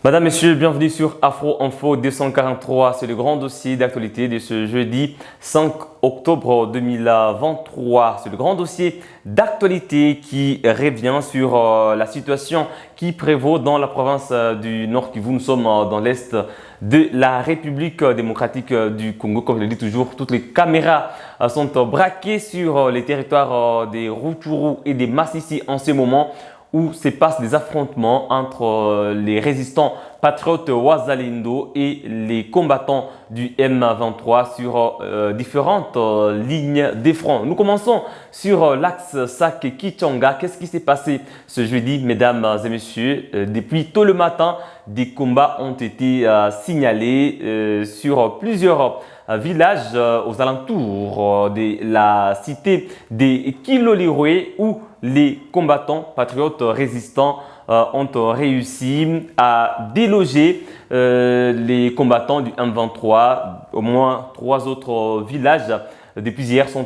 Madame, Messieurs, bienvenue sur Afro Info 243. C'est le grand dossier d'actualité de ce jeudi 5 octobre 2023. C'est le grand dossier d'actualité qui revient sur la situation qui prévaut dans la province du Nord Kivu. Nous sommes dans l'est de la République démocratique du Congo. Comme je le dis toujours, toutes les caméras sont braquées sur les territoires des Rutshuru et des Masisi en ce moment, où se passent des affrontements entre les résistants patriotes Wazalendo et les combattants du M23 sur différentes lignes de front. Nous commençons sur l'axe Sake-Kichanga. Qu'est-ce qui s'est passé ce jeudi, mesdames et messieurs? Depuis tôt le matin, des combats ont été signalés sur plusieurs villages aux alentours de la cité des Kilolirwe, où les combattants patriotes résistants ont réussi à déloger les combattants du M23. Au moins 3 autres villages depuis hier sont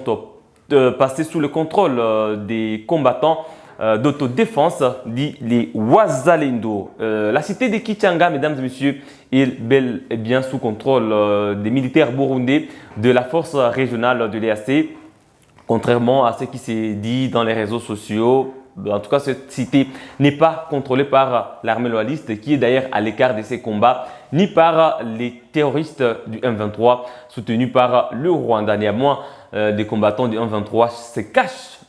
passés sous le contrôle des combattants d'autodéfense, dit les Wazalendo. La cité de Kichanga, mesdames et messieurs, est bel et bien sous contrôle des militaires burundais de la force régionale de l'EAC. Contrairement à ce qui s'est dit dans les réseaux sociaux, en tout cas, cette cité n'est pas contrôlée par l'armée loyaliste, qui est d'ailleurs à l'écart de ces combats, ni par les terroristes du M23 soutenus par le Rwanda. Néanmoins, des combattants du M23 se cachent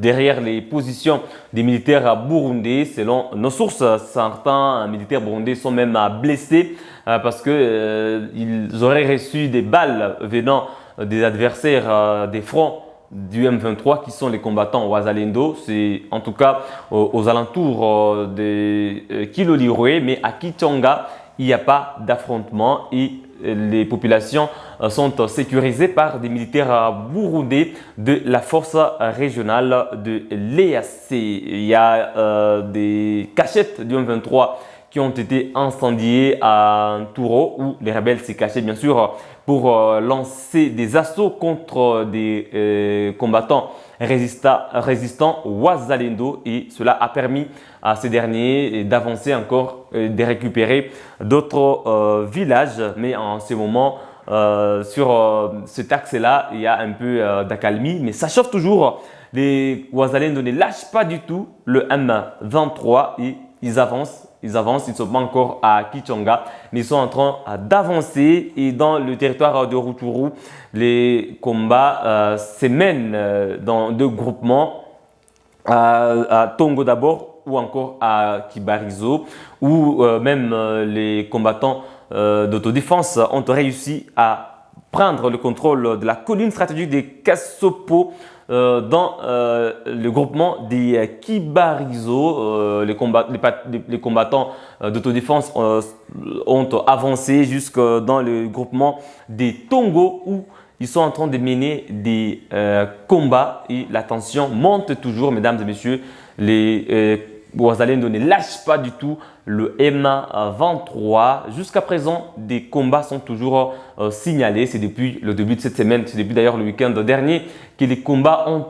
derrière les positions des militaires burundais. Selon nos sources, certains militaires burundais sont même blessés parce qu'ils auraient reçu des balles venant des adversaires des fronts du M23 qui sont les combattants Wazalendo. C'est en tout cas aux alentours de Kilolirwe, mais à Kichanga, il n'y a pas d'affrontement et les populations sont sécurisées par des militaires burundais de la force régionale de l'EAC. Il y a des cachettes du M23 qui ont été incendiées à Touro, où les rebelles s'est cachés bien sûr pour lancer des assauts contre des combattants résistants Wazalendo, et cela a permis à ces derniers d'avancer encore, de récupérer d'autres villages. Mais en ce moment, sur cet axe-là, il y a un peu d'accalmie, mais ça chauffe toujours. Les Wazalendo ne lâchent pas du tout le M23 et ils avancent, ils ne sont pas encore à Kichanga, mais ils sont en train d'avancer. Et dans le territoire de Rutshuru, les combats se mènent dans 2 groupements, à Tongo d'abord, ou encore à Kibarizo, où même les combattants d'autodéfense ont réussi à prendre le contrôle de la colline stratégique des Kassopo. Dans le groupement des Kibarizo, les combattants d'autodéfense ont avancé jusque dans le groupement des Tongo, où ils sont en train de mener des combats et la tension monte toujours, mesdames et messieurs. Les Wazalendo ne lâchent pas du tout le M23. Jusqu'à présent, des combats sont toujours signalés. C'est depuis le début de cette semaine, c'est depuis d'ailleurs le week-end dernier que les combats ont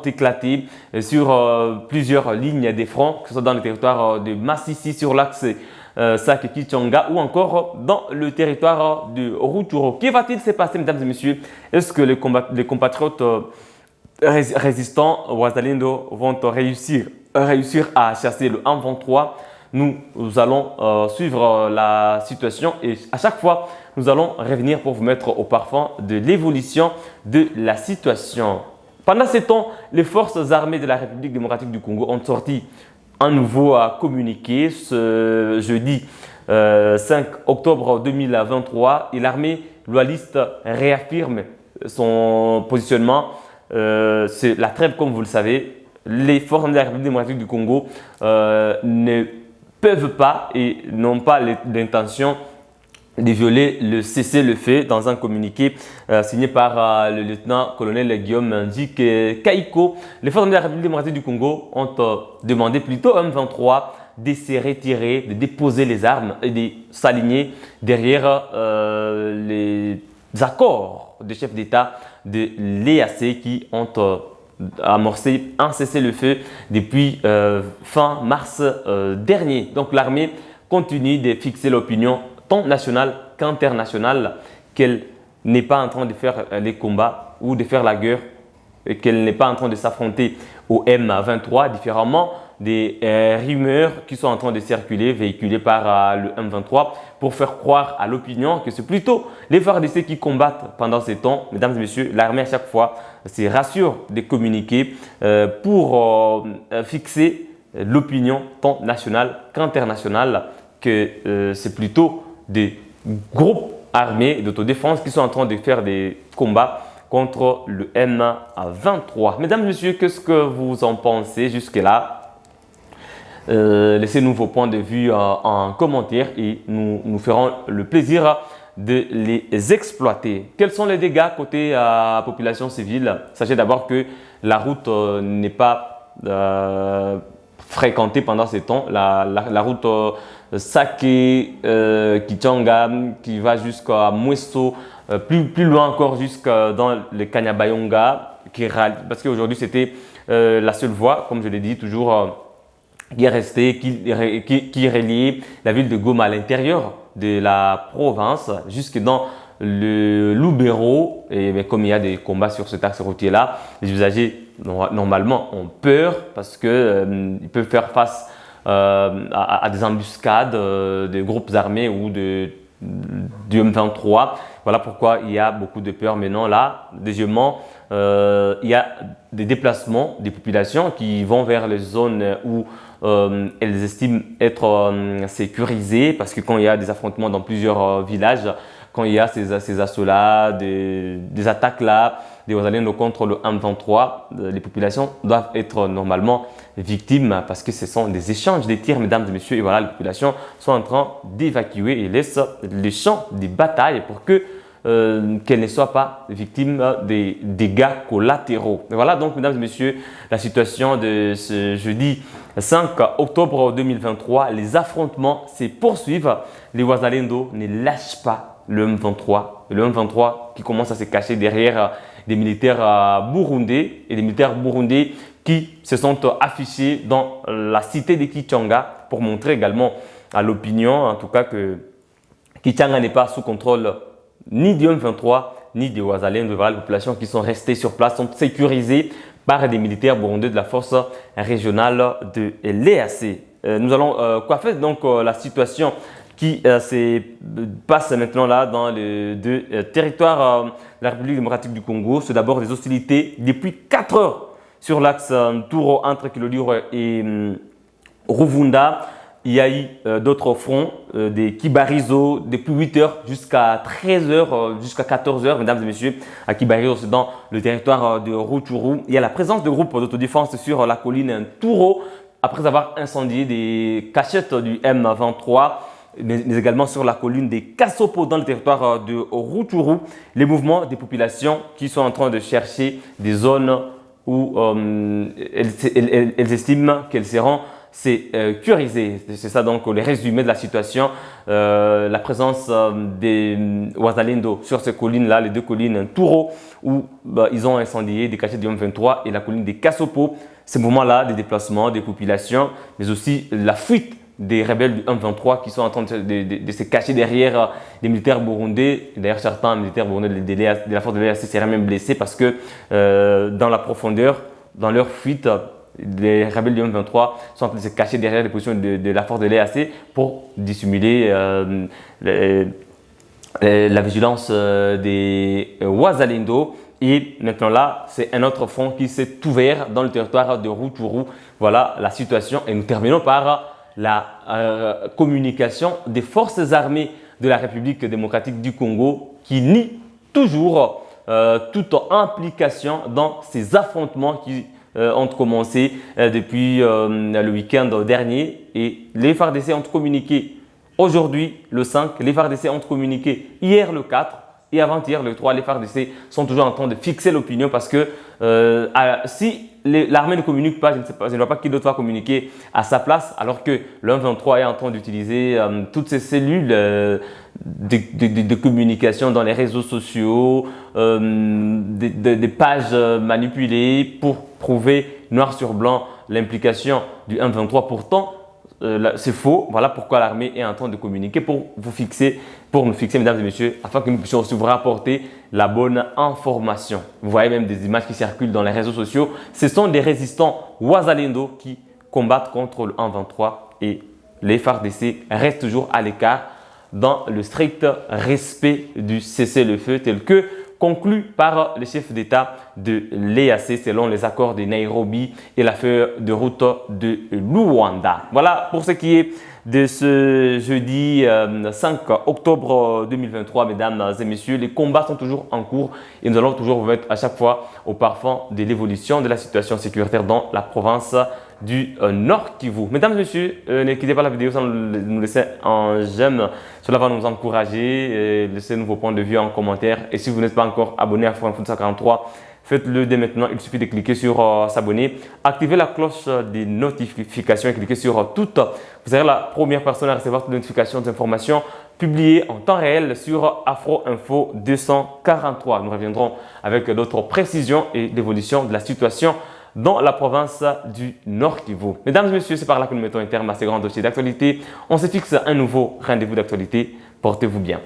éclaté sur plusieurs lignes des fronts, que ce soit dans le territoire de Masisi sur l'axe Sake-Kichanga, ou encore dans le territoire de Rutshuru. Que va-t-il se passer, mesdames et messieurs? Est-ce que les compatriotes résistants Wazalendo vont réussir à chasser le M23? Nous allons suivre la situation et à chaque fois, nous allons revenir pour vous mettre au parfum de l'évolution de la situation. Pendant ce temps, les forces armées de la République démocratique du Congo ont sorti un nouveau communiqué ce jeudi 5 octobre 2023, et l'armée loyaliste réaffirme son positionnement. C'est la trêve, comme vous le savez. Les forces de la République démocratique du Congo ne peuvent pas et n'ont pas l'intention de violer le cessez-le-feu. Dans un communiqué signé par le lieutenant-colonel Guillaume Ndjike Kaiko, les forces de la République démocratique du Congo ont demandé plutôt au M23 de se retirer, de déposer les armes et de s'aligner derrière les accords des chefs d'État de l'EAC qui ont amorcé un cessez-le-feu depuis fin mars dernier. Donc l'armée continue de fixer l'opinion tant nationale qu'internationale qu'elle n'est pas en train de faire les combats ou de faire la guerre et qu'elle n'est pas en train de s'affronter au M23, différemment des rumeurs qui sont en train de circuler, véhiculées par le M23 pour faire croire à l'opinion que c'est plutôt les FARDC qui combattent pendant ces temps. Mesdames et messieurs, l'armée à chaque fois se rassure de communiquer pour fixer l'opinion tant nationale qu'internationale que c'est plutôt des groupes armés d'autodéfense qui sont en train de faire des combats contre le M23. Mesdames et messieurs, qu'est-ce que vous en pensez jusque-là? Laissez-nous vos points de vue en commentaire et nous ferons le plaisir de les exploiter. Quels sont les dégâts côté population civile? Sachez d'abord que la route n'est pas fréquentée pendant ces temps. La route Saké, Kichanga, qui va jusqu'à Mweso, plus loin encore jusqu'à dans le Kanyabayonga, parce qu'aujourd'hui c'était la seule voie, comme je l'ai dit, toujours qui est restée, qui reliait la ville de Goma à l'intérieur de la province jusque dans le Lubero. Et bien, comme il y a des combats sur cet axe routier-là, les usagers normalement ont peur parce qu'ils peuvent faire face à des embuscades de groupes armés ou du M23. Voilà pourquoi il y a beaucoup de peur maintenant là. Deuxièmement, il y a des déplacements des populations qui vont vers les zones où elles estiment être sécurisées, parce que quand il y a des affrontements dans plusieurs villages, quand il y a ces assauts-là, des attaques-là, des Wazalendo contre le M23, les populations doivent être normalement victimes parce que ce sont des échanges de tirs, mesdames et messieurs. Et voilà, les populations sont en train d'évacuer et laissent les champs des batailles pour que qu'elles ne soient pas victimes des dégâts collatéraux. Et voilà donc, mesdames et messieurs, la situation de ce jeudi 5 octobre 2023. Les affrontements se poursuivent. Les Wazalendo ne lâchent pas le M23. Le M23 qui commence à se cacher derrière des militaires burundais et des militaires burundais qui se sont affichés dans la cité de Kichanga pour montrer également à l'opinion, en tout cas, que Kichanga n'est pas sous contrôle ni du M23 ni des Wazalendo. Voilà, les populations qui sont restées sur place sont sécurisées par des militaires burundais de la force régionale de l'EAC. Nous allons quoi faire donc la situation qui se passe maintenant là dans les deux territoires de la République démocratique du Congo. C'est d'abord des hostilités depuis 4 heures sur l'axe Touro entre Kilodiro et Ruvunda. Il y a eu d'autres fronts, des Kibarizo, depuis 8 heures jusqu'à 13 heures, jusqu'à 14 heures, mesdames et messieurs. À Kibarizo, c'est dans le territoire de Rutshuru. Il y a la présence de groupes d'autodéfense sur la colline Touro, après avoir incendié des cachettes du M23, mais également sur la colline des Kassopo dans le territoire de Rutshuru. Les mouvements des populations qui sont en train de chercher des zones où elles estiment qu'elles seront sécurisées. C'est ça donc les résumés de la situation. La présence des Wazalendo sur ces collines-là, les deux collines Touro, où ils ont incendié des cachettes du M23, et la colline des Kassopo. Ces mouvements-là, des déplacements des populations, mais aussi la fuite des rebelles du M23 qui sont en train de se cacher derrière des militaires burundais. D'ailleurs, certains militaires burundais de la force de l'EAC seraient même blessés parce que dans la profondeur, dans leur fuite, les rebelles du M23 sont en train de se cacher derrière les positions de la force de l'EAC pour dissimuler la vigilance des Wazalendo. Et maintenant là, c'est un autre front qui s'est ouvert dans le territoire de Rutshuru. Voilà la situation. Et nous terminons par la communication des forces armées de la République démocratique du Congo qui nie toujours toute implication dans ces affrontements qui ont commencé depuis le week-end dernier. Et les FARDC ont communiqué aujourd'hui le 5, les FARDC ont communiqué hier le 4 et avant-hier le 3. Les FARDC sont toujours en train de fixer l'opinion parce que si l'armée ne communique pas, je ne vois pas qui d'autre va communiquer à sa place, alors que le M23 est en train d'utiliser toutes ces cellules de communication dans les réseaux sociaux, des pages manipulées pour prouver noir sur blanc l'implication du M23. Pourtant, c'est faux. Voilà pourquoi l'armée est en train de communiquer pour nous fixer, mesdames et messieurs, afin que nous puissions aussi vous rapporter la bonne information. Vous voyez même des images qui circulent dans les réseaux sociaux. Ce sont des résistants Wazalendo qui combattent contre le M23 et les FARDC restent toujours à l'écart dans le strict respect du cessez-le-feu tel que conclu par le chef d'État de l'EAC selon les accords de Nairobi et la feuille de route de Luanda. Voilà pour ce qui est de ce jeudi 5 octobre 2023, mesdames et messieurs. Les combats sont toujours en cours et nous allons toujours vous mettre à chaque fois au parfum de l'évolution de la situation sécuritaire dans la province du Nord Kivu. Mesdames et messieurs, ne quittez pas la vidéo sans nous laisser un j'aime. Cela va nous encourager. Laissez-nous vos points de vue en commentaire. Et si vous n'êtes pas encore abonné à Afro Info 243, faites-le dès maintenant. Il suffit de cliquer sur s'abonner, activer la cloche des notifications et cliquer sur toutes. Vous serez la première personne à recevoir toutes les notifications des informations publiées en temps réel sur Afro Info 243. Nous reviendrons avec d'autres précisions et l'évolution de la situation dans la province du Nord Kivu. Mesdames et messieurs, c'est par là que nous mettons un terme à ces grands dossiers d'actualité. On se fixe un nouveau rendez-vous d'actualité. Portez-vous bien.